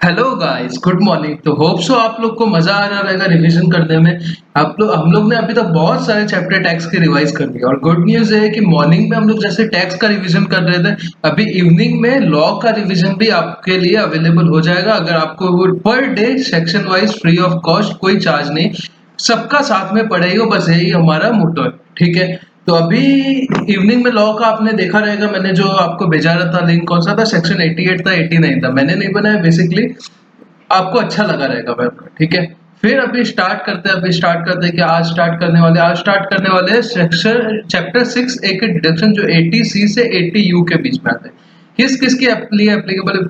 Hello guys, good morning. तो hope so आप लोग को मजा आ रहा रहेगा रिवीजन करने में। आप लोग हम लोग ने अभी तक बहुत सारे चैप्टर टैक्स के रिवाइज कर लिए और गुड न्यूज है कि मॉर्निंग में हम लोग जैसे टैक्स का रिवीजन कर रहे थे, अभी इवनिंग में लॉ का रिवीजन भी आपके लिए अवेलेबल हो जाएगा। अगर आपको वो per day section wise free of cost, कोई चार्ज नहीं, सबका साथ में पढ़ेगा, बस यही हमारा मोटो है। ठीक है, तो अभी इवनिंग में लॉ का आपने देखा रहेगा, मैंने जो आपको भेजा रहा था लिंक, कौन सा था? सेक्शन 88 था, 89 था। मैंने नहीं बनाया, बेसिकली आपको अच्छा लगा रहेगा वैसा। ठीक है, फिर अभी स्टार्ट करते हैं। कि आज स्टार्ट करने वाले हैं सेक्शन चैप्टर 6 ए के डिडक्शन, जो 80 सी से 80 यू के बीच में आते हैं। किस किस के लिए एप्लीकेबल?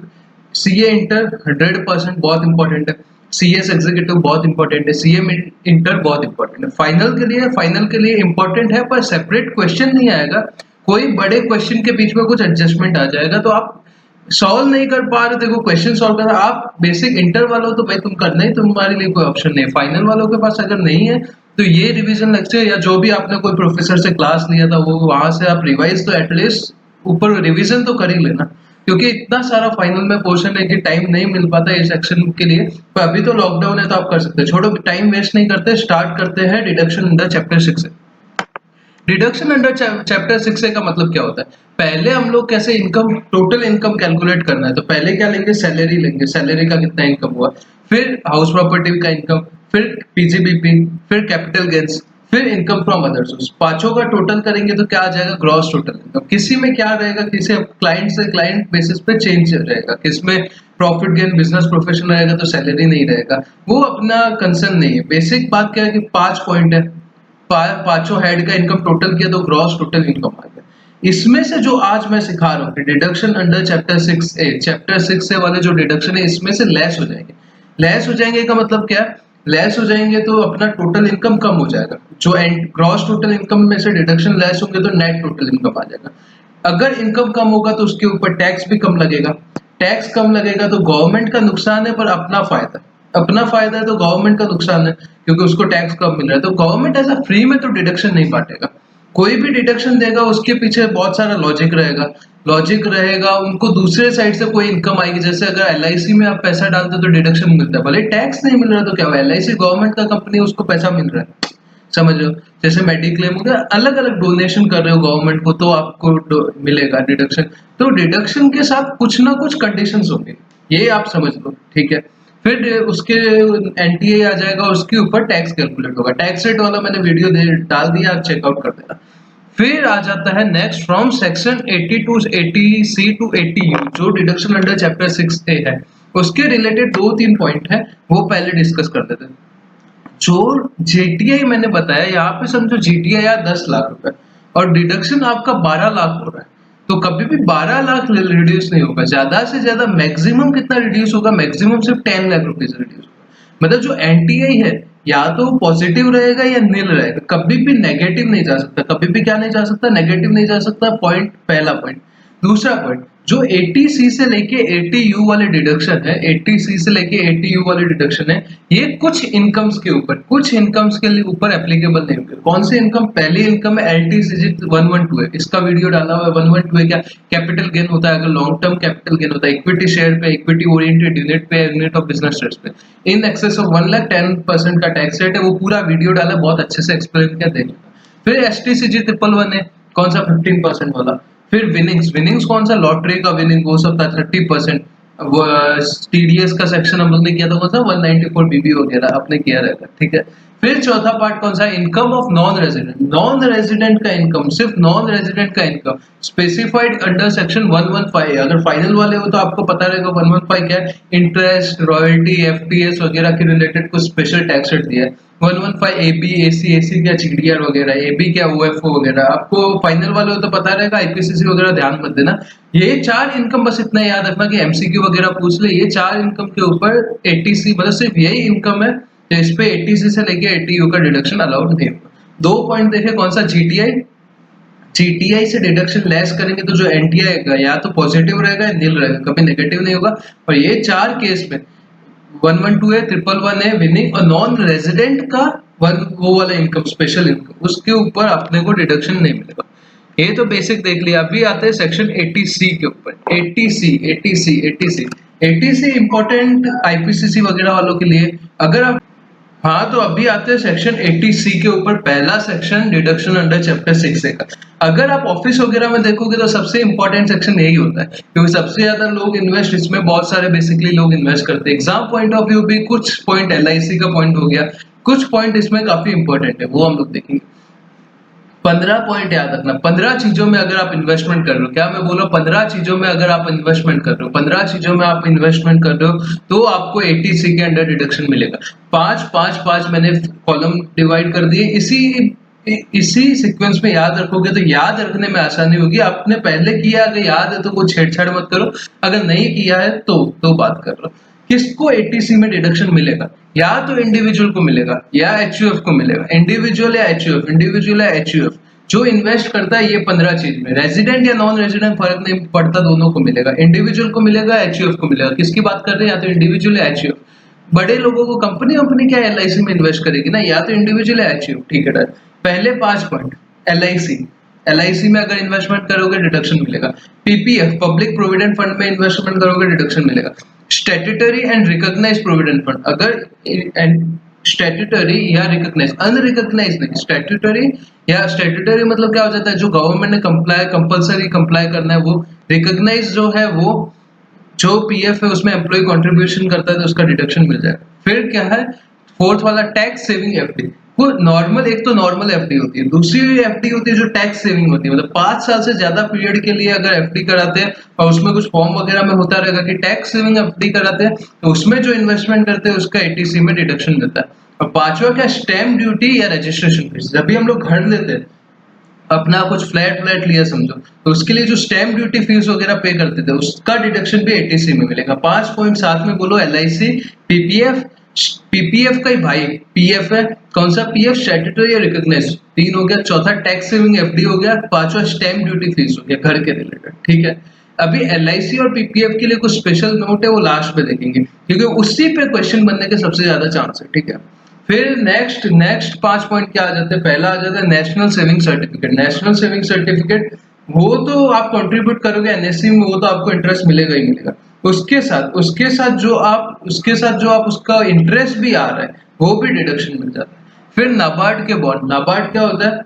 सीए इंटर 100% बहुत इंपॉर्टेंट है, सीएस एग्जीक्यूटिव बहुत इंपॉर्टेंट है, सीए इंटर बहुत इंपॉर्टेंट है। फाइनल के लिए इंपॉर्टेंट है, पर सेपरेट क्वेश्चन नहीं आएगा। कोई बड़े क्वेश्चन के बीच में कुछ एडजस्टमेंट आ जाएगा तो आप सॉल्व नहीं कर पा रहे, देखो क्वेश्चन सॉल्व करना। आप बेसिक इंटर वालों तो भाई तुम करना ही, तुम्हारे लिए कोई ऑप्शन नहीं है। फाइनल वालों के पास अगर नहीं है तो ये रिवीजन लेक्चर या जो भी आपने कोई प्रोफेसर से क्लास लिया था वो वहां से आप रिवाइज तो एटलीस्ट ऊपर रिवीजन तो कर ही लेना, क्योंकि इतना सारा फाइनल में पोर्शन है कि टाइम नहीं मिल पाता इस सेक्शन के लिए। पर अभी तो लॉकडाउन है तो आप कर सकते हैं। छोड़ो, टाइम वेस्ट नहीं करते, स्टार्ट करते हैं डिडक्शन इन द चैप्टर 6 से। डिडक्शन अंडर चैप्टर 6 का मतलब क्या होता है? पहले हम लोग कैसे इनकम, टोटल इनकम कैलकुलेट करना है, तो पहले क्या लेंगे? सैलरी लेंगे, सैलरी का कितना इनकम हुआ, फिर हाउस प्रॉपर्टी का इनकम, फिर पीजीबीपी, फिर कैपिटल गेन्स, फिर इनकम फ्रॉम अदर सोर्स। पांचों का टोटल करेंगे तो क्या आ जाएगा? Gross total income. किसी में क्या रहेगा, किसी क्लाइंट से क्लाइंट बेसिस पे चेंज रहेगा, किसमें प्रॉफिट गेन बिजनेस प्रोफेशन रहेगा तो सैलरी नहीं रहेगा, वो अपना कंसर्न नहीं है। बेसिक बात क्या है कि 5 पॉइंट है, पांचों हेड का इनकम टोटल किया तो ग्रॉस टोटल इनकम आ गया। इसमें से जो आज मैं सिखा रहा हूँ डिडक्शन अंडर चैप्टर 6 ए, चैप्टर 6 ए वाले जो डिडक्शन है इसमें से लेस हो जाएंगे। लेस हो जाएंगे का मतलब क्या है? लेस हो जाएंगे तो अपना टोटल इनकम कम हो जाएगा। जो ग्रॉस टोटल इनकम में से डिडक्शन लेस होंगे तो नेट टोटल इनकम आ जाएगा। अगर इनकम कम होगा तो उसके ऊपर टैक्स भी कम लगेगा। टैक्स कम लगेगा तो गवर्नमेंट का नुकसान है, पर अपना फायदा। अपना फायदा है तो गवर्नमेंट का नुकसान है, क्योंकि उसको टैक्स कम मिल रहा है। तो गवर्नमेंट ऐसा फ्री में तो डिडक्शन नहीं बांटेगा। कोई भी डिडक्शन देगा उसके पीछे बहुत सारा लॉजिक रहेगा। उनको दूसरे साइड से कोई इनकम आएगी। जैसे अगर एलआईसी में आप पैसा डालते हो तो डिडक्शन मिलता है, भले टैक्स नहीं मिल रहा तो क्या हुआ, एलआईसी गवर्नमेंट का कंपनी, उसको पैसा मिल रहा है। समझ रहे हो? जैसे मेडिक्लेम हो गया, अलग अलग डोनेशन कर रहे हो गवर्नमेंट को तो आपको मिलेगा डिडक्शन। तो डिडक्शन के साथ कुछ ना कुछ कंडीशंस होंगे, ये आप समझ लो। ठीक है, फिर उसके एनटीए आ जाएगा, उसके ऊपर टैक्स कैलकुलेट होगा। टैक्स रेट वाला मैंने वीडियो डाल दिया, आप चेकआउट कर देना। फिर आ जाता है next, from section 80 to 80 C to 80 U, जो डिडक्शन अंडर चैप्टर 6 ए है, उसके रिलेटेड 2-3 पॉइंट है, वो पहले डिस्कस कर देते हैं। जो जीटीआई मैंने बताया, यहाँ पे समझो जीटीआई या 10 लाख रुपए और डिडक्शन आपका 12 लाख हो रहा है, तो कभी भी 12 लाख रिड्यूस नहीं होगा। ज्यादा से ज्यादा मैक्सिमम कितना रिड्यूस होगा? मैक्सिमम सिर्फ 10 लाख रुपीज रिड्यूस होगा। मतलब जो एनटीआई है, या तो पॉजिटिव रहेगा या नील रहेगा, कभी भी नेगेटिव नहीं जा सकता। कभी भी क्या नहीं जा सकता? नेगेटिव नहीं जा सकता। पॉइंट, पहला पॉइंट। दूसरा पॉइंट, जो 80 सी से लेके 80 यू वाले डिडक्शन है, 80 सी से लेके 80 यू वाले डिडक्शन है, ये कुछ इनकम्स के ऊपर, कुछ इनकम्स के लिए ऊपर एप्लीकेबल नहीं होंगे। कौन सी इनकम? पहली इनकम है एलटीसीजी 112 है, इसका वीडियो डाला हुआ है। 112 है क्या? कैपिटल गेन होता है, अगर लॉन्ग टर्म कैपिटल गेन होता है इक्विटी शेयर पे, इक्विटी ओरिएंटेड यूनिट पे, यूनिट ऑफ बिजनेस शेयर्स पे, इन एक्सेस ऑफ 1 लाख 10% का टैक्स रेट है। वो पूरा वीडियो डाला, बहुत अच्छे से एक्सप्लेन किया, देख लेना। फिर एसटीसीजी 111 है, कौन सा? 15% वाला। फिर विनिंग्स कौन सा? लॉटरी का विनिंग, वो सब था 30%। टीडीएस का सेक्शन हम लोग ने किया था, कौन सा? 194 बीबी वगैरह आपने किया रहेगा। ठीक है, फिर चौथा पार्ट कौन सा? इनकम ऑफ नॉन रेजिडेंट का इनकम, सिर्फ नॉन रेजिडेंट का इनकम स्पेसिफाइड अंडर सेक्शन 115। अगर फाइनल वाले हो तो आपको पता रहेगा 115 क्या है। इंटरेस्ट, रॉयल्टी, एफटीएस वगैरह के रिलेटेड कुछ स्पेशल टैक्स रेट दिया है। 115 एबी, एसी, एसी क्या? जीडीआर वगैरह, एबी क्या? ओएफओ वगैरह। आपको फाइनल वाले हो तो पता रहेगा, आईपीसीसी वगैरह ध्यान मत देना। ये 4 इनकम बस इतना याद रखना कि एमसीक्यू वगैरह पूछ ले, ये 4 इनकम के ऊपर 80 मतलब सिर्फ यही इनकम है, तो इस पे 80 से लेके 80 यू का डिडक्शन अलाउड नहीं होगा। 2 पॉइंट देखे, कौन सा? जीटीआई, जीटीआई से डिडक्शन लेस करेंगे तो जो एनटीआई है या तो पॉजिटिव रहेगा या नील रहेगा, कभी नेगेटिव नहीं होगा। और ये 4 केस में 112 है, 111 है, विनिंग और नॉन रेजिडेंट का वन वो वाला इनकम, स्पेशल इनकम, उसके ऊपर अपने को डिडक्शन नहीं मिलेगा। ये तो बेसिक देख लिया। अभी आते हैं सेक्शन 80C के ऊपर। 80C इंपॉर्टेंट आईपीसीसी वगैरह वालों के लिए। अगर आप, हाँ तो अभी आते हैं सेक्शन 80C के ऊपर। पहला section deduction under chapter 6A का। अगर आप ऑफिस वगैरह में देखोगे तो सबसे इंपॉर्टेंट सेक्शन यही होता है, क्योंकि सबसे ज्यादा लोग इन्वेस्ट इसमें, बहुत सारे बेसिकली लोग इन्वेस्ट करते हैं। एग्जाम पॉइंट ऑफ व्यू भी कुछ पॉइंट एलआईसी का पॉइंट हो गया, कुछ पॉइंट इसमें काफी इंपॉर्टेंट है, वो हम लोग देखेंगे। 15 पॉइंट याद रखना। 15 चीजों में अगर आप इन्वेस्टमेंट कर रहे हो, क्या मैं बोला, 15 चीजों में अगर आप इन्वेस्टमेंट कर रहे हो, 15 चीजों में आप इन्वेस्टमेंट कर रहे हो, तो आपको 80C के अंडर डिडक्शन मिलेगा। पांच पांच पांच मैंने कॉलम डिवाइड कर दिए। इसी सीक्वेंस में याद रखोगे तो याद रखने में आसानी होगी। आपने पहले किया, अगर याद है तो कुछ छेड़छाड़ मत करो, अगर नहीं किया है तो बात कर लो। किसको 80C में डिडक्शन मिलेगा? या तो इंडिविजुअल को मिलेगा या एचयूएफ को मिलेगा। इंडिविजुअल या एचयूएफ, इंडिविजुअल या एचयूएफ जो इन्वेस्ट करता है ये 15 चीज में, रेजिडेंट या नॉन रेजिडेंट फर्क नहीं पड़ता, दोनों को मिलेगा। इंडिविजुअल को मिलेगा, एचयूएफ को मिलेगा। किसकी बात कर रहे हैं? या तो इंडिविजुअल या एचयूएफ। बड़े लोगों को कंपनी क्या एलआईसी में इन्वेस्ट करेगी ना, या तो इंडिविजुअल या एचयूएफ। ठीक है डन। पहले 5 पॉइंट। एलआईसी, एलआईसी में अगर इन्वेस्टमेंट करोगे डिडक्शन मिलेगा। पीपीएफ, पब्लिक प्रोविडेंट फंड में इन्वेस्टमेंट करोगे डिडक्शन मिलेगा। Statutory and recognised provident fund, अगर स्टैट्यूटरी या रिकॉग्नाइज, अनरिकॉग्नाइज नहीं, स्टैट्यूटरी या स्टैट्यूटरी मतलब क्या हो जाता है, जो गवर्नमेंट ने कंपलसरी कंप्लाई करना है वो। रिकॉग्नाइज जो है वो जो पीएफ है उसमें एम्प्लॉय कंट्रीब्यूशन करता है तो उसका डिडक्शन मिल जाएगा। फिर क्या है, फोर्थ वाला टैक्स सेविंग एफडी। वो नॉर्मल, एक तो नॉर्मल एफडी होती है, दूसरी एफडी होती है जो टैक्स सेविंग होती है। मतलब 5 साल से ज्यादा पीरियड के लिए अगर एफडी कराते हैं और उसमें कुछ फॉर्म वगैरह में होता रहेगा कि टैक्स सेविंग एफडी कराते हैं, तो उसमें जो इन्वेस्टमेंट करते हैं उसका 80C में डिडक्शन मिलता है। और पांचवा क्या, स्टैम्प ड्यूटी या रजिस्ट्रेशन फीस। जब भी हम लोग घर लेते हैं, अपना कुछ फ्लैट फ्लैट लिया समझो, तो उसके लिए जो स्टैम्प ड्यूटी फीस वगैरह पे करते थे उसका डिडक्शन भी 80C में मिलेगा। 5 पॉइंट साथ में बोलो, एलआईसी, पीपीएफ, पीपीएफ का ही भाई पीएफ है। कौन सा पीएफ? स्टैट्यूटरी या रिकॉग्नाइज, 3 हो गया। चौथा टैक्स सेविंग एफडी हो गया। पांचवा स्टैम्प ड्यूटी फीस हो गया घर के रिलेटेड। ठीक है, अभी एलआईसी और पीपीएफ के लिए कुछ स्पेशल नोट है, वो लास्ट में देखेंगे, क्योंकि उसी पे क्वेश्चन बनने के सबसे ज्यादा चांस है। ठीक है, फिर नेक्स्ट 5 पॉइंट क्या आ जाते हैं? पहला आ जाता है national saving certificate. National saving certificate वो तो आप कंट्रीब्यूट करोगे एनएससी में, वो तो आपको इंटरेस्ट मिलेगा ही मिलेगा। उसके साथ जो आप उसका इंटरेस्ट भी आ रहा है वो भी डिडक्शन मिल जाता है। फिर नाबार्ड के बॉन्ड। नाबार्ड क्या होता है?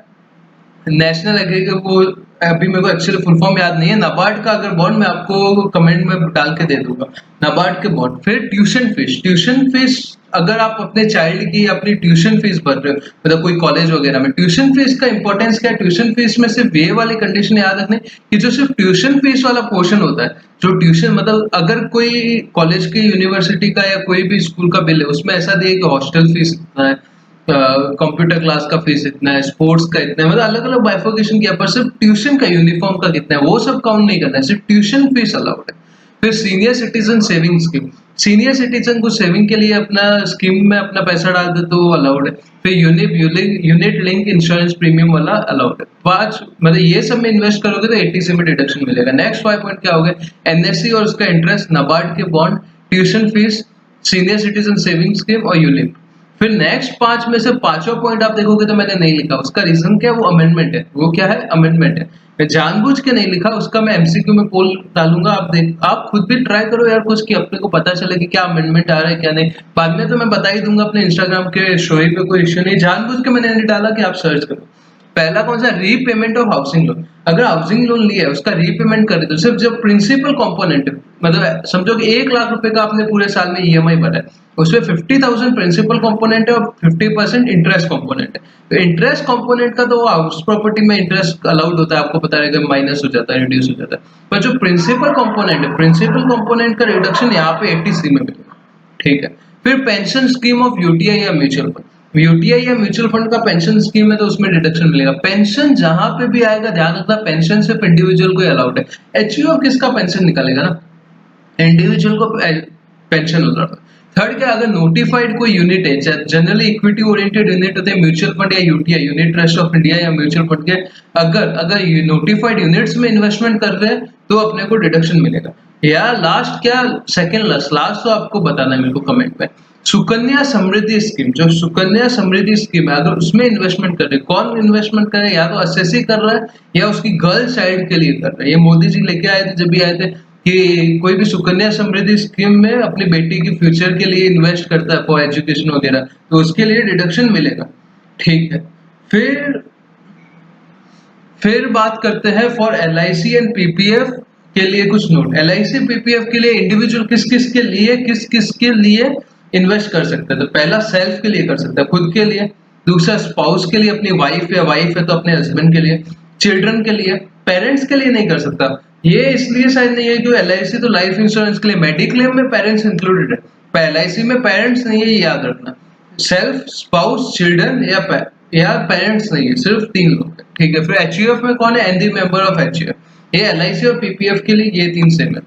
नेशनल एग्रीकल्चर को, अभी मेरे को एक्चुअली फुल फॉर्म याद नहीं है। नाबार्ड का अगर बॉन्ड मैं आपको कमेंट में डाल के दे दूंगा, नाबार्ड के बॉन्ड। फिर ट्यूशन फीस। ट्यूशन फीस अगर आप अपने चाइल्ड की अपनी ट्यूशन फीस भर रहे हो, मतलब कोई कॉलेज वगैरह में, ट्यूशन फीस का इंपॉर्टेंस क्या है? ट्यूशन फीस में सिर्फ ये वाली कंडीशन याद रखनी कि जो सिर्फ ट्यूशन फीस वाला पोर्शन होता है, जो ट्यूशन मतलब अगर कोई कॉलेज की, यूनिवर्सिटी का या कोई भी स्कूल का बिल है, उसमें ऐसा दिए कि हॉस्टल फीस इतना है, कंप्यूटर क्लास का फीस इतना है, स्पोर्ट्स का इतना है, मतलब अलग अलग बाइफोकेशन किया, पर सिर्फ ट्यूशन का, यूनिफॉर्म का कितना है, वो सब काउंट नहीं करना है, सिर्फ ट्यूशन फीस अलाउड है। फिर senior citizen saving scheme. Senior citizen को सेविंग के लिए अपना स्कीम में अपना पैसा डाल दे तो वो अलाउड है। फिर यूनिट लिंक इंश्योरेंस प्रीमियम वाला अलाउड है। 5 मतलब ये सब में इन्वेस्ट करोगे तो 80C में डिडक्शन मिलेगा। नेक्स्ट 5 पॉइंट क्या हो गए? एनएससी और उसका इंटरेस्ट, नाबार्ड के bond, tuition fees, senior citizen saving scheme और यूलिप। फिर नेक्स्ट 5 में से पांचवा पॉइंट आप देखोगे तो मैंने नहीं लिखा, उसका रीजन क्या है? वो अमेंडमेंट है। वो क्या है? अमेंडमेंट है। मैं जानबूझ के नहीं लिखा, उसका मैं एमसीक्यू में पोल डालूंगा, आप खुद भी ट्राई करो यार कुछ, कि अपने को पता चले कि क्या अमेंडमेंट आ रहा है क्या नहीं। बाद में तो मैं बता ही दूंगा अपने इंस्टाग्राम के स्टोरी पे, कोई इश्यू नहीं। जानबूझ के मैंने नहीं डाला कि आप सर्च करो। पहला कौन सा? Repayment of housing loan. अगर हाउसिंग लोन लिया है उसका रीपेमेंट कर दो, सिर्फ जब प्रिंसिपल कंपोनेंट है, मतलब समझो कि 1 लाख रुपए का आपने पूरे साल में ईएमआई भरा है, उसमें 50,000 प्रिंसिपल कंपोनेंट है और 50% इंटरेस्ट कंपोनेंट है। तो इंटरेस्ट कंपोनेंट का तो हाउस प्रॉपर्टी में इंटरेस्ट अलाउड होता है, आपको पता रहेगा, माइनस हो जाता है, रिड्यूस हो जाता है। पर जो प्रिंसिपल कंपोनेंट है, प्रिंसिपल कंपोनेंट का रिडक्शन यहाँ पे 80C में मिलेगा। ठीक है, फिर पेंशन स्कीम ऑफ यूटीआई या म्यूचुअल फंड। यूटीआई या म्यूचुअल फंड का पेंशन स्कीम है तो उसमें डिडक्शन मिलेगा। पेंशन जहां पे भी आएगा ध्यान रखना, पेंशन सिर्फ इंडिविजुअल को अलाउड है। एचयूएफ किसका पेंशन निकालेगा ना, इंडिविजुअल को पेंशन होता है। थर्ड क्या, अगर नोटिफाइड कोई यूनिट है, जनरली इक्विटी ओरिएंटेड यूनिट होते हैं, म्यूचुअल फंड या UTI, unit trust of India या म्यूचुअल फंड के, अगर अगर नोटिफाइड यूनिट्स में इन्वेस्टमेंट कर रहे हैं तो अपने को डिडक्शन मिलेगा। या लास्ट क्या, सेकंड लास्ट तो आपको बताना है मेरे को कमेंट में। सुकन्या समृद्धि स्कीम, जो सुकन्या समृद्धि स्कीम है, अगर उसमें इन्वेस्टमेंट कर रहे, कौन इन्वेस्टमेंट कर रहा है? या तो एसएससी कर रहा है या उसकी गर्ल चाइल्ड के लिए कर रहा है। ये मोदी जी लेके आए थे, जब भी आए थे, कि कोई भी सुकन्या समृद्धि स्कीम में अपनी बेटी की फ्यूचर के लिए इन्वेस्ट करता है फॉर एजुकेशन वगैरह, तो उसके लिए डिडक्शन मिलेगा। ठीक है। फिर बात करते हैं फॉर एलआईसी एंड पीपीएफ के लिए कुछ नोट। एलआईसी पीपीएफ के लिए इंडिविजुअल किस किस के लिए इन्वेस्ट कर सकते हैं? तो पहला सेल्फ के लिए कर सकता है, खुद के लिए। दूसरा स्पाउस के लिए, अपनी वाइफ है तो अपने हस्बैंड के लिए। चिल्ड्रन के लिए, पेरेंट्स के लिए नहीं कर सकता। ये इसलिए शायद नहीं है कि एलआईसी तो लाइफ इंश्योरेंस के लिए, मेडिक्लेम में पेरेंट्स इंक्लूडेड है, एलआईसी में पेरेंट्स नहीं है, ये याद रखना। सेल्फ, स्पाउस, चिल्ड्रन या पेरेंट्स नहीं है, सिर्फ 3 लोग हैं। ठीक है। फिर एचयूएफ में कौन है? Any member of HUF. ये एलआईसी और पीपीएफ के लिए ये 3 सेम है।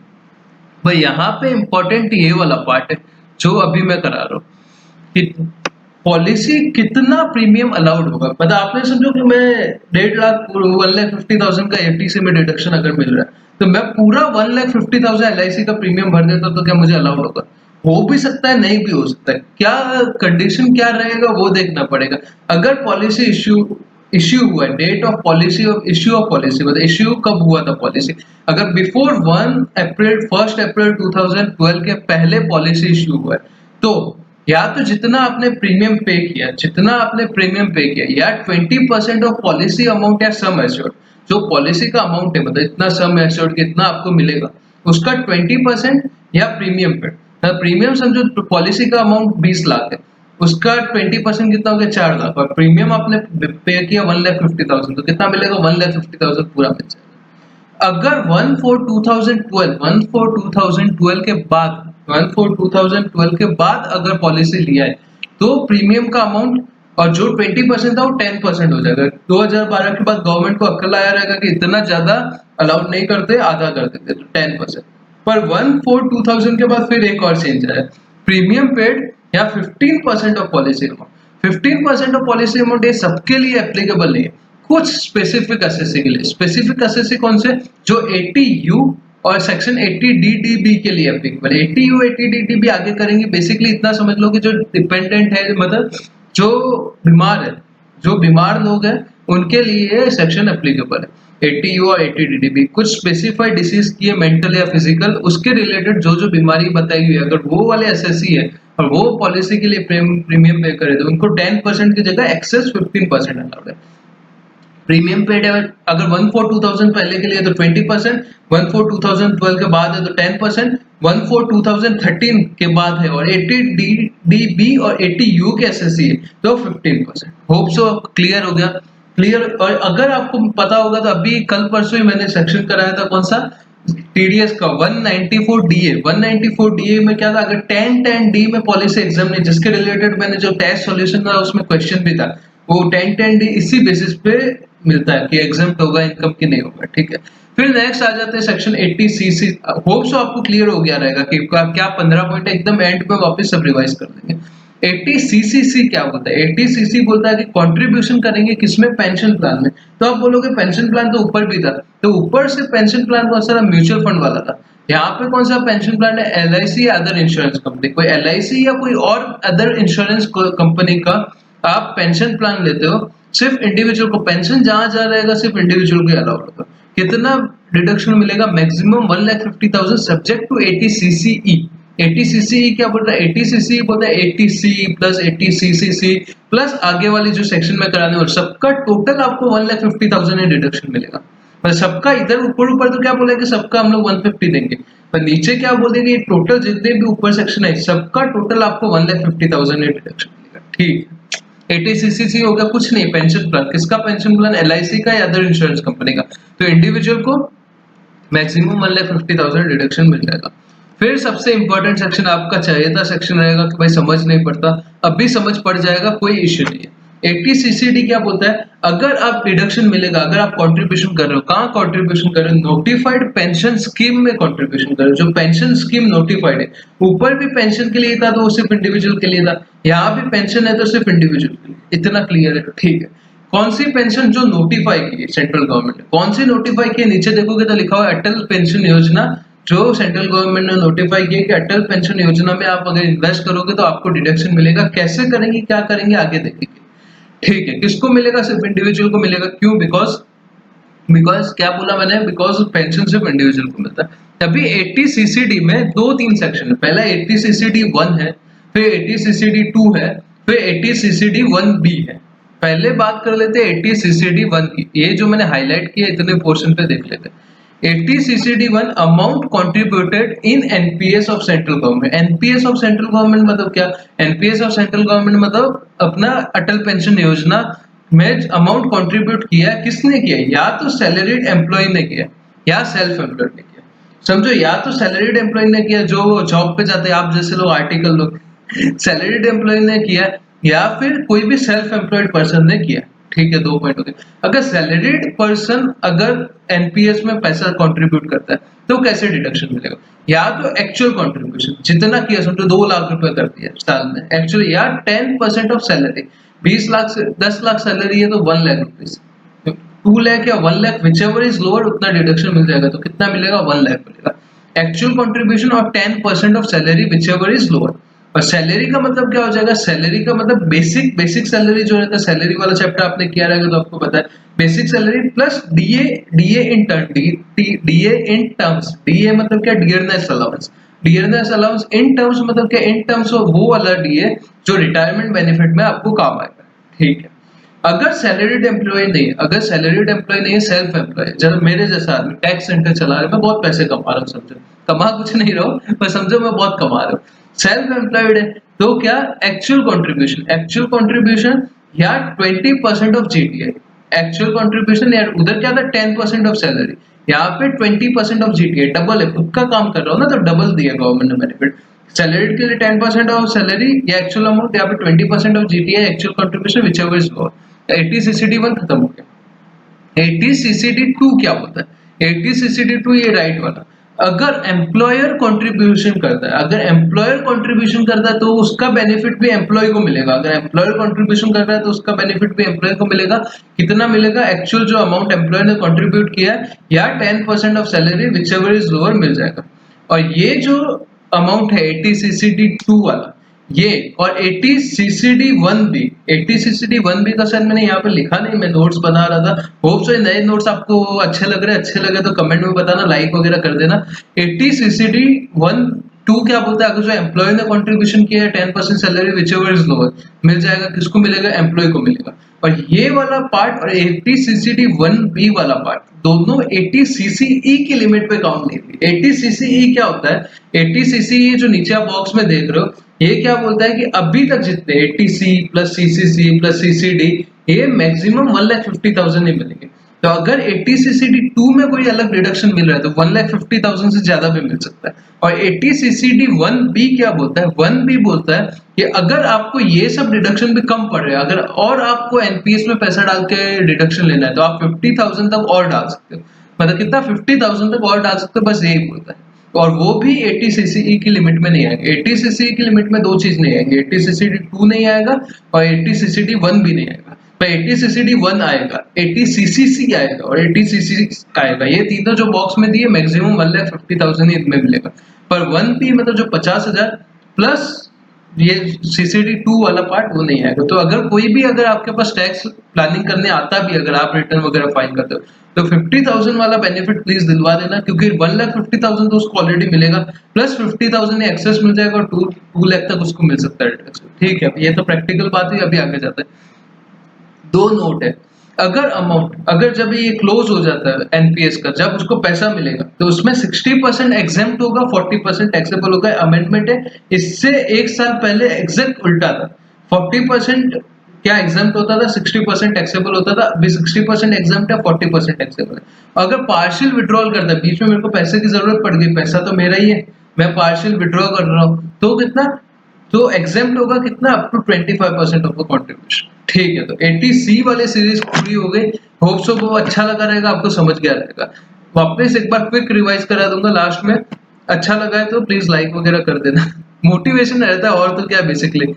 भाई यहाँ पे इंपॉर्टेंट ये वाला पार्ट है जो अभी मैं करा रहा हूँ कि पॉलिसी कितना प्रीमियम अलाउड होगा। मतलब आपने समझो कि मैं 1,50,000 का एफटीसी में डिडक्शन अगर मिल रहा है, तो मैं पूरा 1,50,000 एलआईसी का प्रीमियम भर देता तो क्या मुझे अलाउड होगा? हो भी सकता है, नहीं भी हो सकता है। क्या कंडीशन क्या रहेगा वो देखना पड़ेगा। अगर पॉलिसी इश्यू हुआ है, date of policy of issue of policy, मतलब इश्यू कब हुआ था पॉलिसी, अगर बिफोर 1 अप्रैल 2012 के पहले पॉलिसी इश्यू हुआ है, तो या तो जितना आपने प्रीमियम पे किया या 20% ऑफ पॉलिसी अमाउंट या सम एश्योर्ड, जो पॉलिसी का अमाउंट है, मतलब इतना सम एश्योर्ड कितना आपको मिलेगा, उसका 20% या प्रीमियम पे। प्रीमियम समझो पॉलिसी का अमाउंट 20 लाख है, उसका 20% कितना हो गया? 4 लाख, और प्रीमियम आपने पे किया 1,50,000, तो कितना मिलेगा? 1,50,000 पूरा मिल जाएगा। अगर 1/4/2012 के बाद अगर पॉलिसी लिया है, तो प्रीमियम का अमाउंट और जो 20% था वो 10% हो जाएगा। 2012 के बाद गवर्नमेंट को अक्ल आया रहेगा कि इतना ज्यादा अलाउड नहीं करते, आधा कर देते, तो 10%। पर 1/4/2000 के बाद फिर एक और चेंज आया, प्रीमियम पेड या 15% of policy amount. 15% of policy amount ये सबके लिए एप्लीकेबल नहीं है, कुछ स्पेसिफिक एसएससी के लिए। स्पेसिफिक एसएससी कौन से? जो 80U और सेक्शन 80DDB के लिए एप्लीकेबल। 80U 80DDB आगे करेंगे। बेसिकली इतना समझ लो कि जो डिपेंडेंट है, मतलब जो बीमार है, जो बीमार लोग हैं, उनके लिए सेक्शन एप्लीकेबल है 80U और 80DDB। कुछ स्पेसिफाइड डिसीज की है, मेंटल या फिजिकल, उसके रिलेटेड जो बीमारी बताई हुई है, अगर वो वाले एसएससी है और वो पॉलिसी के लिए प्रीमियम पे करे, तो उनको 10% की जगह एक्सेस 15% अलाउड है। प्रीमियम पेड है अगर 1/4/2000 पहले के लिए तो 20%, 1/4/2012 के बाद है तो 10%, 1/4/2013 के बाद है और 80DDB और 80U के एसएससी है तो 15%। होप सो क्लियर हो गया। क्लियर। और अगर आपको पता होगा तो अभी कल परसों ही मैंने सेक्शन कराया था, कौन सा? टीडीएस का 194DA। 194DA में क्या था? अगर 1010D में पॉलिसी एग्जाम नहीं, जिसके रिलेटेड मैंने जो टेस्ट सॉल्यूशन था उसमें क्वेश्चन भी था, वो 1010D इसी बेसिस पे मिलता है कि एग्जाम होगा इनकम की नहीं होगा। ठीक है। फिर नेक्स्ट आ जाते हैं सेक्शन 80CC। होप सो आपको क्लियर हो गया रहेगा कि क्या 15 पॉइंट एकदम एंड पे वापस सब रिवाइज कर देंगे। 80CCC क्या बोलता है? 80CC बोलता है कि कंट्रीब्यूशन करेंगे किसमें? पेंशन प्लान में। तो आप बोलोगे पेंशन प्लान तो ऊपर भी था, तो ऊपर से पेंशन प्लान कौन सा? म्यूचुअल फंड वाला था। यहाँ पे कौन सा पेंशन प्लान है? एलआईसी या अदर इंश्योरेंस कंपनी। कोई एलआईसी या कोई और अदर इंश्योरेंस कंपनी का आप पेंशन प्लान लेते हो, सिर्फ इंडिविजुअल को पेंशन जहां जा रहेगा सिर्फ इंडिविजुअल को अलाउड होगा। कितना डिडक्शन मिलेगा? Maximum 1,50,000 subject to 80CCE। 80CCE क्या बोल रहा है? 80CCE बोलता है 80C प्लस 80CCC प्लस आगे वाली जो सेक्शन में कराने वाले सबका टोटल आपको 1,50,000 ही डिडक्शन मिलेगा। पर सबका इधर ऊपर तो क्या बोलेगा कि सबका हम लोग 150 देंगे, पर नीचे क्या बोल देंगे? टोटल जितने भी ऊपर सेक्शन है सबका टोटल आपको 1,50,000 ही डिडक्शन मिलेगा। ठीक। 80CCC हो गया, कुछ नहीं, पेंशन प्लान। किसका पेंशन प्लान? एलआईसी का या अदर इंश्योरेंस कंपनी का। तो इंडिविजुअल को मैक्सिमम 1,50,000 डिडक्शन मिल जाएगा। फिर सबसे इंपॉर्टेंट सेक्शन आपका चाहिए था सेक्शन रहेगा कि भाई समझ नहीं पड़ता, अभी समझ पड़ जाएगा, कोई इश्यू नहीं है। 80CCD क्या बोलता है? अगर आप डिडक्शन मिलेगा, अगर आप कंट्रीब्यूशन कर रहे हो, कहाँ कंट्रीब्यूशन कर रहे हो? नोटिफाइड पेंशन स्कीम में कंट्रीब्यूशन कर रहे हो, जो पेंशन स्कीम नोटिफाइड है। ऊपर भी पेंशन के लिए था तो वो सिर्फ इंडिविजुअल के लिए था, यहाँ भी पेंशन है तो सिर्फ इंडिविजुअल के लिए। इतना क्लियर है? ठीक है। कौन सी पेंशन? जो नोटिफाई की है सेंट्रल गवर्नमेंट ने। कौन सी नोटिफाई की है? नीचे देखोगे तो लिखा हुआ है अटल पेंशन योजना जो सेंट्रल गवर्नमेंट ने नोटिफाई किया कि अटल पेंशन योजना में आप अगर इन्वेस्ट करोगे तो आपको डिडक्शन मिलेगा। कैसे करेंगे, क्या करेंगे, आगे देखेंगे। ठीक है, किसको मिलेगा? सिर्फ इंडिविजुअल को मिलेगा। क्यों? बिकॉज बिकॉज क्या बोला मैंने, बिकॉज पेंशन सिर्फ इंडिविजुअल को मिलता है। अभी 80 सीसीडी में दो तीन सेक्शन है। पहला 80 सीसीडी 1 है, फिर 80 सीसीडी 2 है, फिर 80 सीसीडी 1 बी है। पहले बात कर लेते हैं 80 सीसीडी 1 की। ये जो मैंने हाईलाइट किया इतने पोर्शन पे देख लेते हैं। 80 CCD 1 amount contributed in NPS of central government. NPS of central government मतलब क्या? एनपीएस ऑफ सेंट्रल गवर्नमेंट मतलब अपना अटल पेंशन योजना में अमाउंट कंट्रीब्यूट किया। किसने किया? या तो सैलरीड एम्प्लॉय ने किया या सेल्फ एम्प्लॉयड ने किया। समझो, या तो सैलरीड एम्प्लॉय ने किया जो जॉब पे जाते हैं, आप जैसे लोग आर्टिकल लोग, सैलरीड एम्प्लॉय ने किया, या फिर कोई भी सेल्फ एम्प्लॉयड पर्सन ने किया। ठीक है, 2 पॉइंट हो गए। अगर सैलरीड पर्सन अगर एनपीएस में पैसा कंट्रीब्यूट करता है तो कैसे डिडक्शन मिलेगा? या तो एक्चुअल कंट्रीब्यूशन जितना किया, समझो 2 लाख रुपए कर दिया साल में एक्चुअली, या 10% ऑफ सैलरी। 20 लाख से 10 लाख सैलरी है तो 1 लाख रुपीज, 2 लाख या 1 lakh which ever is lower उतना डिडक्शन मिल जाएगा। तो कितना मिलेगा? 1 लाख मिलेगा। एक्चुअल कंट्रीब्यूशन और 10% of salary whichever is lower. और सैलरी का मतलब क्या हो जाएगा? सैलरी का मतलब बेसिक सैलरी जो रहता है, सैलरी वाला चैप्टर आपने किया रहेगा तो आपको पता है, basic salary plus DA, DA in term, DA in terms. DA मतलब क्या? Dearness allowance. Dearness allowance in terms मतलब क्या? इन टर्म्स ऑफ वो वाला डीए जो रिटायरमेंट बेनिफिट में आपको काम आएगा। ठीक है, अगर सैलरीड एम्प्लॉय नहीं है, अगर सैलरीड एम्प्लॉय नहीं है, सेल्फ एम्प्लॉय, जब मेरे जैसा आदमी टैक्स सेंटर चला रहा है, मैं बहुत पैसे कमा रहा हूँ, समझो, कमा कुछ नहीं रहा हूँ पर समझो मैं बहुत कमा रहा हूँ, सेल्फ एम्प्लॉयड है, तो क्या? एक्चुअल कंट्रीब्यूशन या 20% ऑफ जीटीए। एक्चुअल कंट्रीब्यूशन या उधर क्या था? 10% ऑफ सैलरी, यहाँ पे 20% ऑफ जीटीए, डबल है। खुद का काम कर रहा हूँ ना, तो डबल दिया गवर्नमेंट ने बेनिफिट। सैलरी के लिए 10% ऑफ सैलरी या एक्चुअल अमाउंट, यहाँ पे 20% of GTA, actual contribution which ever is lower. 80 CCD 1 खत्म हो गया। 80 सीसीडी 2 क्या होता है? 80 सीसीडी 2 ये राइट वाला। अगर एम्प्लॉयर कंट्रीब्यूशन करता है, अगर एम्प्लॉयर कंट्रीब्यूशन करता है तो उसका बेनिफिट भी एम्प्लॉय को मिलेगा। अगर एम्प्लॉयर कंट्रीब्यूशन कर रहा है तो उसका बेनिफिट भी एम्प्लॉय को मिलेगा। कितना मिलेगा? एक्चुअल जो अमाउंट एम्प्लॉयर ने कंट्रीब्यूट किया है या 10% of salary whichever is lower मिल जाएगा। और ये जो अमाउंट है 80 सीसीडी 2 वाला, ये और 80 सीसीडी 1 बी, 80 सीसीडी 1 बी का सर मैंने यहाँ पे लिखा नहीं, मैं नोट्स बना रहा था। होप सो नए नोट्स आपको अच्छे लग रहे हैं, अच्छे लगे तो कमेंट में बताना, लाइक वगैरह कर देना। 80 सीसीडी 1 2 क्या बोलता है? अगर जो एम्प्लॉय ने कंट्रीब्यूशन किया है 10% salary whichever is lower मिल जाएगा। किसको मिलेगा? एम्प्लॉय को मिलेगा। और ये वाला पार्ट और 80 सीसीडी 1 बी वाला पार्ट दोनों 80 सीसीई की लिमिट पे काउंट नहीं थी। 80 सीसीई क्या होता है? 80 सीसीई जो नीचे आप बॉक्स में देख रहे हो, ये क्या बोलता है कि अभी तक जितने 80C plus CCC plus CCD, ये मैक्सिमम 1,50,000 ही मिलेंगे। तो अगर 80 सीसीडी 2 में कोई अलग रिडक्शन मिल रहा है तो 1,50,000 से ज्यादा भी मिल सकता है। और 80 सीसीडी 1 बी क्या बोलता है? 1 बी बोलता है कि अगर आपको ये सब डिडक्शन भी कम पड़ रहे हैं, अगर और आपको एनपीएस में पैसा डाल के डिडक्शन लेना है तो आप 50,000 तक और डाल सकते हो। मतलब कितना? 50,000 तक और डाल सकते हो, बस यही बोलता है। और वो भी 80 सीसीई की लिमिट में नहीं आएगा। 80 सीसीई की लिमिट में दो चीज नहीं आएगी, 80 सीसीडी 2 नहीं आएगा और 80 सीसीडी 1 भी नहीं आएगा। तो 80 सीसीडी 1 आएगा, 80 सीसीसी आएगा और 80 सीसी आएगा। ये तीनों जो बॉक्स में दिए मैक्सिमम 1,50,000 ही इनमें मिलेगा। पर 1 पी मतलब जो 50,000 प्लस ये सीसीडी 2 वाला पार्ट वो नहीं आएगा। तो अगर कोई भी, अगर आपके पास टैक्स प्लानिंग करने आता भी, अगर आप रिटर्न वगैरह फाइल करते हो तो 50,000 वाला बेनिफिट प्लीज दिलवा देना, क्योंकि 1,50,000 तो उसको ऑलरेडी मिलेगा, प्लस 50,000 एक्सेस मिल जाएगा और 2 लाख तक उसको मिल सकता है। ठीक है, ये तो प्रैक्टिकल बात है। अभी आगे जाते हैं। दो नोट है। अगर अमाउंट, अगर जब ये क्लोज हो जाता है एनपीएस का, जब उसको पैसा मिलेगा तो उसमें 60% एग्जेम्प्ट होगा, 40% टैक्सेबल होगा। अमेंडमेंट है, इससे एक साल पहले एग्जैक्ट उल्टा था। 40% क्या एग्जाम्प्ट होता था, 60% टैक्सेबल होता था। अभी 60% एग्जाम्प्ट है, 40% टैक्सेबल है। अगर पार्शियल विड्रॉल करता है, बीच में मेरे को पैसे की जरूरत पड़ गई, पैसा तो मेरा ही है, मैं पार्शियल विड्रॉ कर रहा हूँ, तो कितना? तो एग्जाम्प्ट होगा कितना? Up to 25% of the contribution. ठीक है, तो 80C वाले सीरीज पूरी हो गई। होप सो वो अच्छा लगा रहेगा, आपको समझ गया रहेगा। वापस एक बार क्विक रिवाइज करा दूंगा लास्ट में। अच्छा लगा है तो प्लीज लाइक वगैरह कर देना, मोटिवेशन रहता है। और तो क्या, basically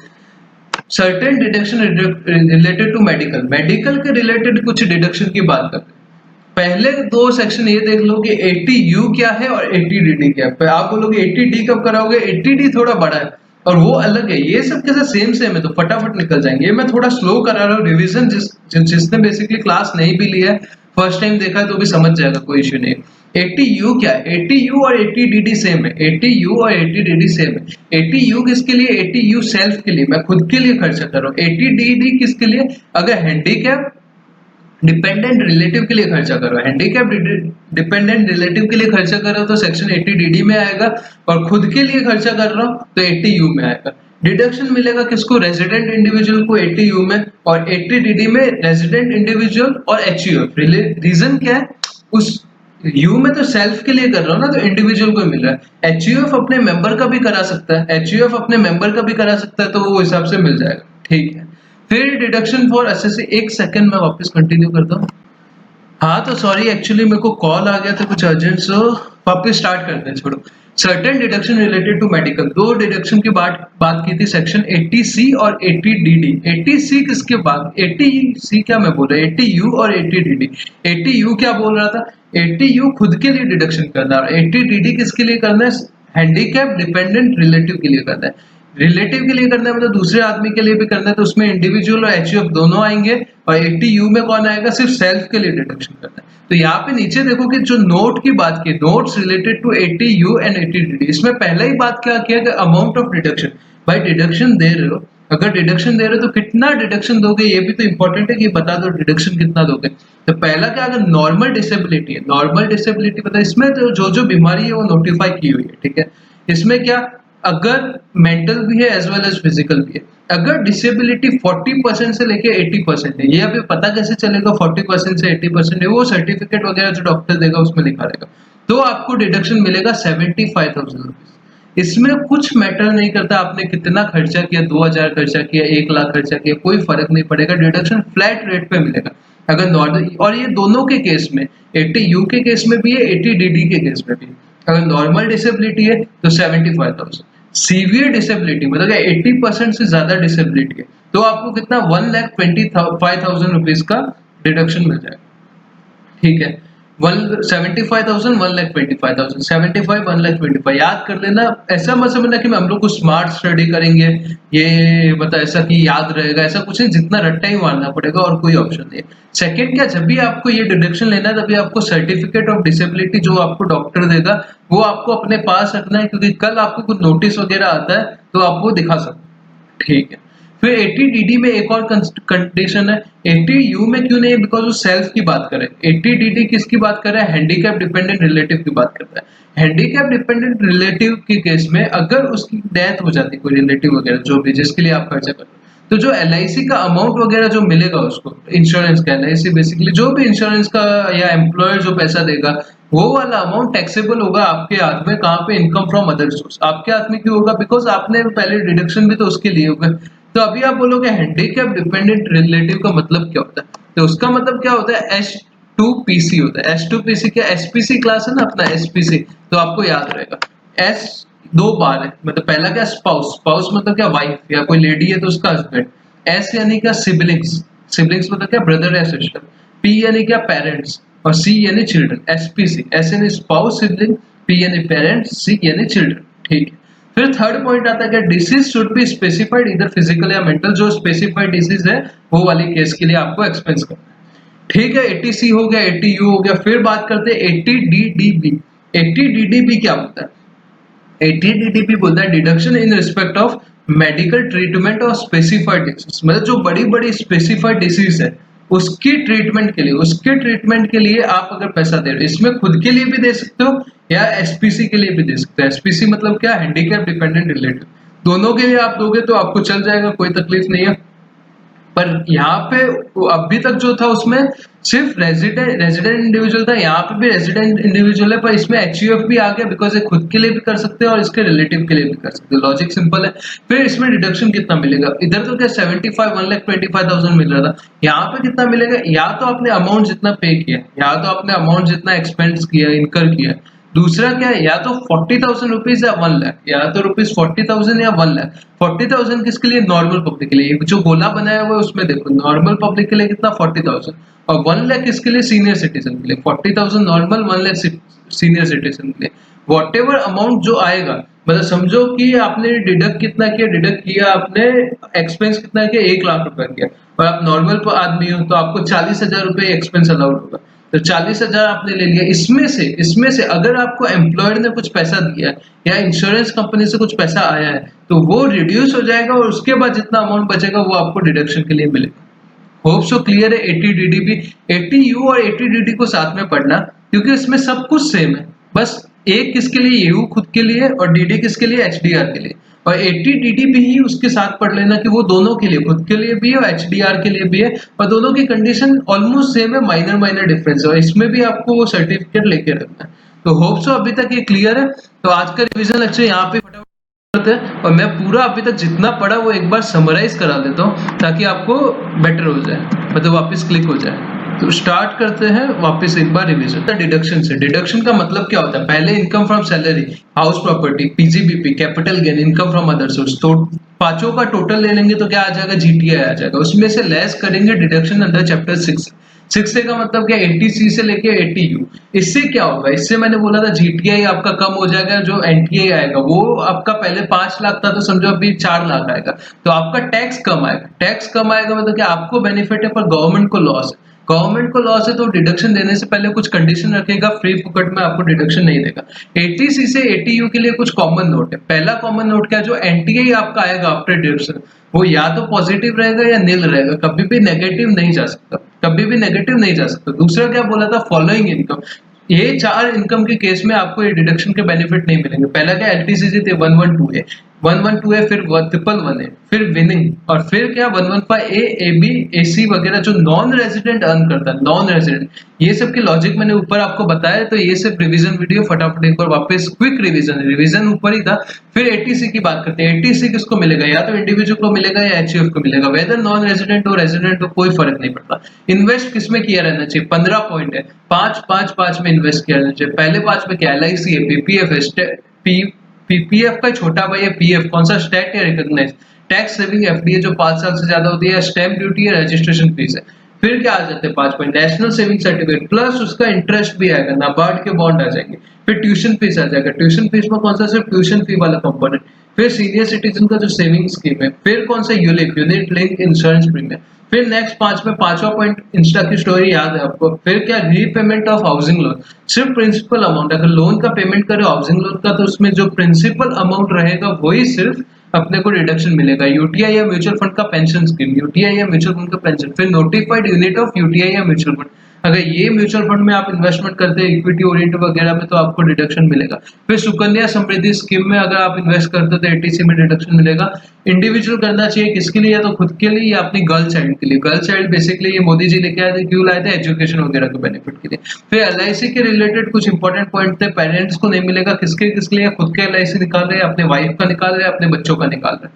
certain deduction related to medical, medical के रिलेटेड कुछ डिडक्शन की बात करते हैं। पहले दो सेक्शन ये देख लो कि 80U क्या है और 80DD क्या है। आप बोलोगे 80D कब कराओगे, 80D थोड़ा बड़ा है और वो अलग है। ये सब के साथ सेम सेम है तो फटाफट निकल जाएंगे। ये मैं थोड़ा स्लो करा रहा हूँ रिवीजन, जिसने बेसिकली क्लास नहीं भी लिया है, फर्स्ट टाइम देखा है तो भी समझ जाएगा, कोई इश्यू नहीं। 80U क्या है, 80U और 80DD सेम है, 80U और 80DD सेम है। 80U किसके लिए, 80U सेल्फ के लिए, मैं खुद के लिए खर्चा कर रहा हूँ। 80DD किसके लिए, अगर हैंडीकैप डिपेंडेंट रिलेटिव के लिए खर्चा करो, हैंडीकैप डिपेंडेंट रिलेटिव के लिए खर्चा कर रहे हो तो सेक्शन 80DD में आएगा, और खुद के लिए खर्चा कर रहा हूं तो 80U में आएगा। डिडक्शन मिलेगा किसको, रेजिडेंट इंडिविजुअल को 80U में, और 80DD में रेजिडेंट इंडिविजुअल और HUF। रीजन क्या है, उस यू में तो सेल्फ के लिए कर रहा हूँ ना, तो इंडिविजुअल को मिल रहा है। HUF अपने मेंबर का भी करा सकता है, HUF अपने मेंबर का भी करा सकता है, तो वो हिसाब से मिल जाएगा। ठीक है, फिर डिडक्शन फॉर एसएससी। एक सेकंड में वापस कंटिन्यू करता हूँ। हाँ तो सॉरी, एक्चुअली मेरे को कॉल आ गया था कुछ अर्जेंट, सो वापस स्टार्ट करते हैं। छोड़ो, certain deduction related to medical. दो डिडक्शन की बात की थी, सेक्शन 80C और 80DD। 80C किसके बाद, 80C क्या मैं बोल रहा हूँ, 80U और 80DD। 80U क्या बोल रहा था, 80U खुद के लिए डिडक्शन करना है, 80DD किसके लिए करना है, हैंडीकैप डिपेंडेंट रिलेटिव के लिए करना है। रिलेटिव के लिए करना है मतलब दूसरे आदमी के लिए भी करना है, तो उसमें इंडिविजुअल और HUF दोनों आएंगे, और 80U में कौन आएगा, सिर्फ सेल्फ के लिए डिडक्शन करना है। तो यहाँ पे नीचे देखो कि जो नोट की बात की, notes related to 80U and 80DD, इसमें पहले ही बात क्या किया कि अमाउंट ऑफ डिडक्शन। भाई डिडक्शन दे रहे हो, अगर डिडक्शन दे रहे हो तो कितना डिडक्शन दोगे, ये भी तो इंपॉर्टेंट है कि बता दो डिडक्शन कितना दोगे। तो पहला क्या, अगर नॉर्मल डिसेबिलिटी है, नॉर्मल डिसेबिलिटी पता है, इसमें जो जो बीमारी है वो नोटिफाई की हुई है। ठीक है, इसमें क्या, अगर मेंटल भी है एज वेल एज फिजिकल भी है, अगर डिसेबिलिटी 40% से लेके 80% है, ये अभी पता कैसे चलेगा 40% से 80% है, वो सर्टिफिकेट वगैरह जो डॉक्टर देगा उसमें लिखा रहेगा, तो आपको डिडक्शन मिलेगा 75,000 रुपीज। इसमें कुछ मैटर नहीं करता आपने कितना खर्चा किया, 2,000 खर्चा किया, 1 लाख खर्चा किया, कोई फर्क नहीं पड़ेगा, डिडक्शन फ्लैट रेट पे मिलेगा। अगर नॉर्मल, और ये दोनों के केस में, 80U के केस में भी है, 80DD के केस में भी है। अगर नॉर्मल डिसेबिलिटी है तो 75,000, सीवियर डिसेबिलिटी मतलब 80% से ज्यादा डिसेबिलिटी है तो आपको कितना, 1,25,000 रुपीज का डिडक्शन मिल जाएगा। ठीक है, 175,000, 1,25,000, 75, 1,25,000 याद कर लेना। ऐसा मत समझना कि हम लोग को स्मार्ट स्टडी करेंगे, ये मतलब ऐसा कि याद रहेगा, ऐसा कुछ नहीं, जितना रट्टा ही मारना पड़ेगा और कोई ऑप्शन नहीं है। सेकंड क्या, जब भी आपको ये डिडक्शन लेना है तभी आपको सर्टिफिकेट ऑफ डिसेबिलिटी जो आपको डॉक्टर देगा वो आपको अपने पास रखना है, क्योंकि कल आपको कुछ नोटिस वगैरह आता है तो आप वो दिखा सकते हैं। ठीक है, फिर 80DD में एक और कंडीशन है, 80U में क्यों नहीं है, बिकॉज वो सेल्फ की बात करे। 80DD किसकी बात कर रहा है, हैंडीकैप डिपेंडेंट रिलेटिव की बात करता है। हैंडीकैप डिपेंडेंट रिलेटिव के केस में अगर उसकी डेथ हो जाती है, कोई रिलेटिव वगैरह जो भी जिसके लिए आप खर्चा कर रहे हो, तो जो LIC का अमाउंट वगैरह जो मिलेगा उसको, इंश्योरेंस का, LIC बेसिकली जो भी इंश्योरेंस का या एम्प्लॉयर जो पैसा देगा, वो वाला अमाउंट टैक्सेबल होगा आपके हाथ में। कहाँ पे, इनकम फ्रॉम अदर सोर्स। आपके हाथ में क्यों होगा, बिकॉज आपने पहले डिडक्शन भी तो उसके लिए होगा। तो अभी आप बोलोगे हैंडीकैप डिपेंडेंट रिलेटिव का मतलब क्या होता है, तो उसका मतलब क्या होता है, H2PC होता है। H2PC क्या, SPC क्लास है ना अपना, SPC, तो आपको याद रहेगा। S दो बार है, मतलब पहला क्या, स्पाउस, स्पाउस मतलब क्या, वाइफ या कोई लेडी है तो उसका हस्बैंड। S यानी क्या, सिबलिंग्स, सिबलिंग्स मतलब क्या, ब्रदर या सिस्टर। P यानी क्या, पेरेंट्स, और C यानी चिल्ड्रन। SPC, S यानी स्पाउस सिबलिंग, P यानी पेरेंट्स, C यानी चिल्ड्रन। ठीक है, फिर थर्ड पॉइंट आता है कि डिसीज शुड बी स्पेसिफाइड इधर फिजिकल या मेंटल। जो स्पेसिफाइड डिसीज है वो वाली केस के लिए आपको एक्सपेंस करना है। ठीक है, 80C हो गया, 80U हो गया, फिर बात करते हैं 80DDB। 80DDB क्या बोलता है, 80DDB बोलता है deduction in respect of medical treatment और स्पेसिफाइड डिसीज। मतलब जो बड़ी बड़ी स्पेसिफाइड डिसीज है उसकी ट्रीटमेंट के लिए, उसके ट्रीटमेंट के लिए आप अगर पैसा दे रहे हो, इसमें खुद के लिए भी दे सकते हो या SPC के लिए भी दे सकते हो। SPC मतलब क्या, हैंडीकैप डिपेंडेंट रिलेटिव, दोनों के लिए आप दोगे तो आपको चल जाएगा, कोई तकलीफ नहीं है। पर यहाँ पे अभी तक जो था उसमें सिर्फ रेजिडेंट इंडिविजुअल था, यहाँ पे भी रेजिडेंट इंडिविजुअल है, पर इसमें HUF भी आ गया, बिकॉज ये खुद के लिए भी कर सकते हैं और इसके रिलेटिव के लिए भी कर सकते हैं। लॉजिक सिंपल है। फिर इसमें डिडक्शन कितना मिलेगा, इधर तो क्या 75, 1,25,000 मिल रहा था, यहाँ पे कितना मिलेगा, या तो आपने अमाउंट जितना पे किया, या तो आपने अमाउंट जितना एक्सपेंस किया, इनकर किया, दूसरा क्या है, या तो 40,000 रुपीज या 1 लाख, या तो रुपीज 40,000 या 1 लाख। 40,000 किसके लिए? नॉर्मल पब्लिक के लिए। जो गोला बनाया हुआ है उसमें देखो नॉर्मल पब्लिक के लिए कितना 40,000, और 1 लाख किसके लिए? सीनियर सिटीजन के लिए। 40,000 नॉर्मल, 1 लाख सीनियर सिटीजन के लिए। वॉट एवर अमाउंट जो आएगा, मतलब समझो कि आपने डिडक्ट कितना किया, डिडक्ट किया आपने, एक्सपेंस कितना किया, 1 लाख रुपए किया, और आप नॉर्मल आदमी हो तो आपको 40,000 रुपए एक्सपेंस अलाउड होगा। तो 40,000 आपने ले लिया। इसमें से अगर आपको एम्प्लॉयर ने कुछ पैसा दिया है या इंश्योरेंस कंपनी से कुछ पैसा आया है तो वो रिड्यूस हो जाएगा, और उसके बाद जितना अमाउंट बचेगा वो आपको डिडक्शन के लिए मिलेगा। होप सो क्लियर है। 80 DD भी, 80U और 80 DD को साथ में पढ़ना, क्योंकि इसमें सब कुछ सेम है। बस एक किसके लिए? यू खुद के लिए, और डीडी किसके लिए? HDR के लिए। और 80 DD भी ही उसके साथ पढ़ लेना कि वो दोनों के लिए, खुद के लिए भी है और HDR के लिए भी है, और दोनों की कंडीशन ऑलमोस्ट सेम है, माइनर माइनर डिफरेंस है, और इसमें भी आपको वो सर्टिफिकेट लेके रखना है। तो होप सो अभी तक ये क्लियर है। तो आज का रिविजन लेक्चर यहाँ पे फटाफट करते हैं, और मैं पूरा अभी तक जितना पढ़ा वो एक बार समराइज करा देता हूँ ताकि आपको बेटर हो जाए, मतलब वापस क्लिक हो जाए। तो स्टार्ट करते हैं वापस एक बार रिवीजन। डिडक्शन से, डिडक्शन का मतलब क्या होता है? पहले income from salary, house property, PGBP, capital gain, income from other source, तो पांचों का टोटल ले लेंगे तो क्या आ जाएगा? जीटीआई आ जाएगा। उसमें से लेस करेंगे डिडक्शन अंडर चैप्टर 6। 6A का मतलब क्या? 80C से लेके 80U। इससे क्या होगा? इससे मैंने बोला था जीटीआई आपका कम हो जाएगा, जो एनटीआई आएगा वो आपका पहले 5 लाख था तो समझो अभी 4 लाख आएगा, तो आपका टैक्स कम आएगा। टैक्स कम आएगा मतलब क्या? आपको बेनिफिट है पर गवर्नमेंट को लॉस है। गवर्नमेंट को लॉस है तो डिडक्शन देने से पहले कुछ कंडीशन रखेगा, फ्री फुकट में आपको डिडक्शन नहीं देगा। 80C से 80U के लिए कुछ कॉमन नोट है। पहला कॉमन नोट क्या? जो एनटीआई आपका आएगा आफ्टर डिडक्शन, वो या तो पॉजिटिव रहेगा या नील रहेगा, कभी भी नेगेटिव नहीं जा सकता, कभी भी नेगेटिव नहीं जा सकता। दूसरा क्या बोला था? Following income. ये 4 इनकम के केस में आपको ये डिडक्शन के बेनिफिट नहीं मिलेंगे। पहला क्या? एलटीसीजी थे 112A, 112A, फिर 111A, फिर विनिंग, और फिर क्या? 115A, AB, AC वगैरह, जो नॉन रेजिडेंट अर्न करता है, नॉन रेजिडेंट। ये सब की लॉजिक मैंने ऊपर आपको बताया, तो ये सब रिवीजन वीडियो फटाफट एक बार वापस क्विक रिवीजन ऊपर ही था। फिर 80C की बात करते हैं। 80C किसको मिलेगा? या तो इंडिविजुअल को मिलेगा या एचयूएफ को मिलेगा, वेदर नॉन रेजिडेंट हो रेजिडेंट हो कोई फर्क नहीं पड़ता। इन्वेस्ट किसमें किया रहना चाहिए? 15 पॉइंट है, 5-5-5 में इन्वेस्ट किया रहना चाहिए। पहले 5 में क्या? LIC है, पीपीएफ है, पीपीएफ का छोटा भाई है पीएफ, कौन सा? स्टैट या रिकॉग्नाइज। टैक्स सेविंग एफडी है जो 5 साल से ज्यादा होती है, स्टैम्प ड्यूटी है, रजिस्ट्रेशन फीस है। फिर क्या आ जाते हैं 5 point? National saving certificate plus उसका इंटरेस्ट भी आएगा, नाबार्ड के बॉन्ड आ जाएंगे। फिर ट्यूशन फीस आ जाएगा। ट्यूशन फीस में कौन सा? सिर्फ ट्यूशन फी वाला कंपोनेंट। फिर सीनियर सिटीजन का जो सेविंग स्कीम है। फिर कौन सा? Unit link insurance premium. फिर नेक्स्ट 5 में पांचवा पॉइंट, इंस्टा की स्टोरी याद है आपको। फिर क्या? Repayment of housing loan. सिर्फ प्रिंसिपल अमाउंट, अगर लोन का पेमेंट करे हाउसिंग लोन का, तो उसमें जो प्रिंसिपल अमाउंट रहेगा वही सिर्फ अपने को रिडक्शन मिलेगा। यूटीआई या म्यूचुअल फंड का पेंशन स्कीम, यूटीआई या म्यूचुअल फंड का पेंशन। फिर नोटिफाइड यूनिट ऑफ यूटीआई या म्यूचुअल फंड, अगर ये म्यूचुअल फंड में आप इन्वेस्टमेंट करते हैं इक्विटी ओरिएंटेड वगैरह में, तो आपको डिडक्शन मिलेगा। फिर सुकन्या समृद्धि स्कीम में अगर आप इन्वेस्ट करते हो तो 80C में डिडक्शन मिलेगा। इंडिविजुअल करना चाहिए किसके लिए? या तो खुद के लिए या अपनी गर्ल चाइल्ड के लिए। गर्ल चाइल्ड बेसिकली ये मोदी जी लेके आए थे, क्यों लाए थे? एजुकेशन वगैरह के बेनिफिट के लिए। फिर एलआईसी के रिलेटेड कुछ इंपॉर्टेंट पॉइंट थे, पेरेंट्स को नहीं मिलेगा, किसके किसके लिए? खुद के एलआईसी निकाल रहे हैं, अपने वाइफ का निकाल रहे हैं, अपने बच्चों का निकाल रहे हैं।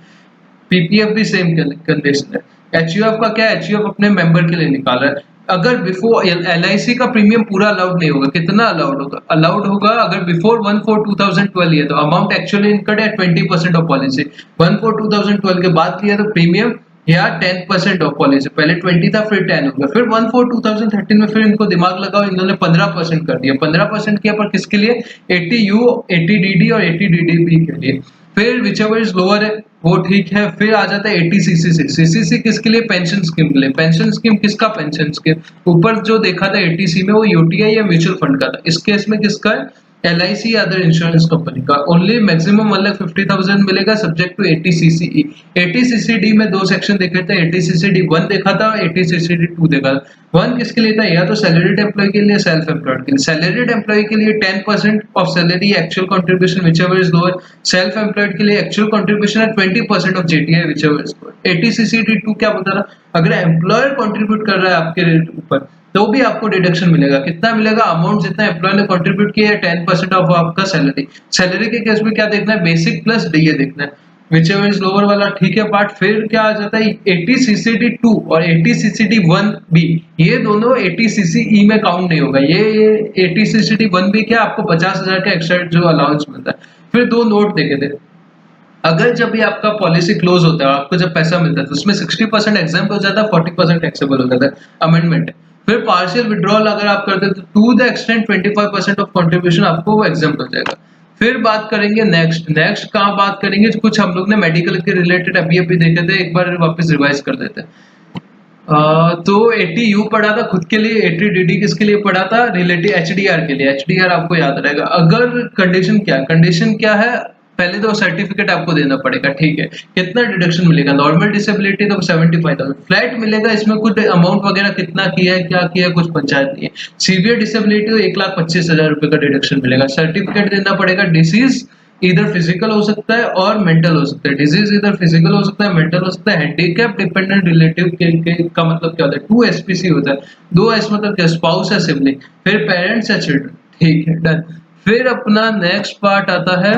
पीपीएफ भी सेम कंडीशन है। एचयूएफ का क्या? एचयूएफ अपने मेंबर के लिए निकाल रहा है। अगर बिफोर एलआईसी का प्रीमियम पूरा अलाउड नहीं होगा, कितना अलाउड होगा? अलाउड होगा अगर बिफोर 1/4/2012 लिया तो अमाउंट एक्चुअली इनकर्ड है 20% ऑफ पॉलिसी। 1/4/2012 के बाद लिया तो प्रीमियम या 10% ऑफ पॉलिसी। पहले 20 था, फिर 10 हो गया। फिर 1/4/2013 में फिर इनको दिमाग लगाओ, इन्होंने 15% कर दिया। 15% किया पर किसके लिए? 80U, 80DD और 80DDB के लिए। फिर विचएवर इज लोअर है वो ठीक है। फिर आ जाता है 80CC। सीसीसी किसके लिए? पेंशन स्कीम के लिए। पेंशन स्कीम किसका? पेंशन स्कीम ऊपर जो देखा था 80C में, वो यूटीआई या म्यूचुअल फंड का था। इस केस में किसका है? LIC या अदर इंश्योरेंस कंपनी का। ओनली मैक्सिमम 1,50,000 मिलेगा सब्जेक्ट टू 80CCE। 80CCD में दो सेक्शन देखे थे, 80CCD 1 देखा था, 80CCD 2 देखा था। 1 किसके लिए था? या तो सैलरीड एम्प्लॉय के लिए, सेल्फ एम्प्लॉयड के लिए। सैलरीड एम्प्लॉय के लिए 10% of salary actual contribution whichever is lower. Self employed के लिए एक्चुअल कंट्रीब्यूशन है 20% of GTI whichever is lower. 80CCD 2 क्या बता रहा? अगर एम्प्लॉयर कंट्रीब्यूट कर रहा है आपके रेट ऊपर तो भी आपको डिडक्शन मिलेगा। कितना मिलेगा? अमाउंट जितना एम्प्लॉय ने कंट्रीब्यूट किया है 10% ऑफ आपका सैलरी। सैलरी के केस में क्या देखना है? बेसिक प्लस डीए देखना है। विच एवर इज लोअर वाला, ठीक है पार्ट। फिर क्या आ जाता है 80 CCD 2 और 80 CCD 1B, ये दोनों 80 CCE में काउंट नहीं होगा। ये 80 CCD 1B क्या, आपको 50,000 का एक्स्ट्रा जो अलाउंस मिलता है। फिर दो नोट देखे थे, अगर जब भी आपका पॉलिसी क्लोज होता है, आपको जब पैसा मिलता है तो उसमें 60% एग्जाम्प हो जाता है, 40% टैक्सेबल हो जाता है, अमेंडमेंट है। फिर पार्शियल विड्रॉल अगर आप करते हैं तो to the extent 25% of contribution आपको वो एग्जाम्प हो जाएगा। फिर बात करेंगे नेक्स्ट कहाँ बात करेंगे, कुछ हम लोग ने मेडिकल के रिलेटेड अभी अभी देखे थे, एक बार वापस रिवाइज कर देते हैं। तो 80 यू पढ़ा था खुद के लिए, 80 DD किसके लिए पढ़ा था, रिलेटिव HDR के लिए। HDR आपको याद रहेगा। अगर कंडीशन क्या है, पहले तो सर्टिफिकेट आपको देना पड़ेगा, ठीक है। कितना डिडक्शन मिलेगा, नॉर्मल डिसेबिलिटी तो 75,000 फ्लैट मिलेगा, इसमें कुछ अमाउंट वगैरह कितना किया है क्या किया है कुछ पंचायत नहीं है। सीवियर डिसेबिलिटी तो 1,25,000 रुपए का डिडक्शन मिलेगा। सर्टिफिकेट देना पड़ेगा। डिसीज इधर फिजिकल हो सकता है और मेंटल हो सकता है। डिजीज इधर फिजिकल हो सकता है, मेंटल हो सकता है। हैंडीकैप डिपेंडेंट रिलेटिव का मतलब क्या होता है, 2 SPC होता है। 2 S मतलब क्या, स्पाउस है, सिबलिंग। फिर पेरेंट्स या चिल्ड्रन, ठीक है, डन। फिर अपना नेक्स्ट पार्ट आता है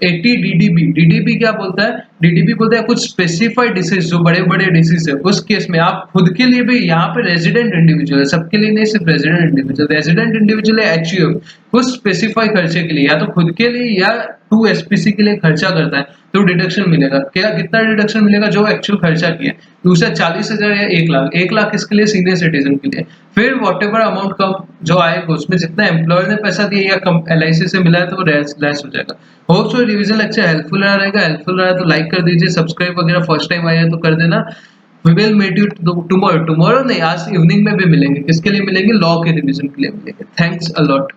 80 DDB। डीडीबी क्या बोलता है, डीडीबी बोलता है कुछ स्पेसिफाइड डिसीज, जो बड़े बड़े डिसीज है, उस केस में आप खुद के लिए भी, यहाँ पे रेजिडेंट इंडिविजुअल है, सबके लिए नहीं, सिर्फ रेजिडेंट इंडिविजुअल है, HUF कुछ स्पेसिफाई खर्चे के लिए, या तो खुद के लिए या 2 SPC के लिए खर्चा करता है तो डिडक्शन मिलेगा। क्या, कितना डिडक्शन मिलेगा, जो एक्चुअल खर्चा किया। दूसरा 40,000 या 1 लाख। 1 लाख किसके लिए, सीनियर सिटीजन के लिए। फिर वॉट एवर अमाउंट कम जो आएगा, उसमें जितना एम्प्लॉयर ने पैसा दिया या कम LIC से मिला है तो वो लेस हो जाएगा। Hope so revision lecture helpful रहा रहेगा। हेल्पफुल रहा तो लाइक कर दीजिए, सब्सक्राइब वगैरह फर्स्ट टाइम आया है तो कर देना। We will meet you tomorrow नहीं, आज इवनिंग में भी मिलेंगे। किसके लिए मिलेंगे, लॉ के रिवीजन के लिए मिलेंगे। Thanks a lot.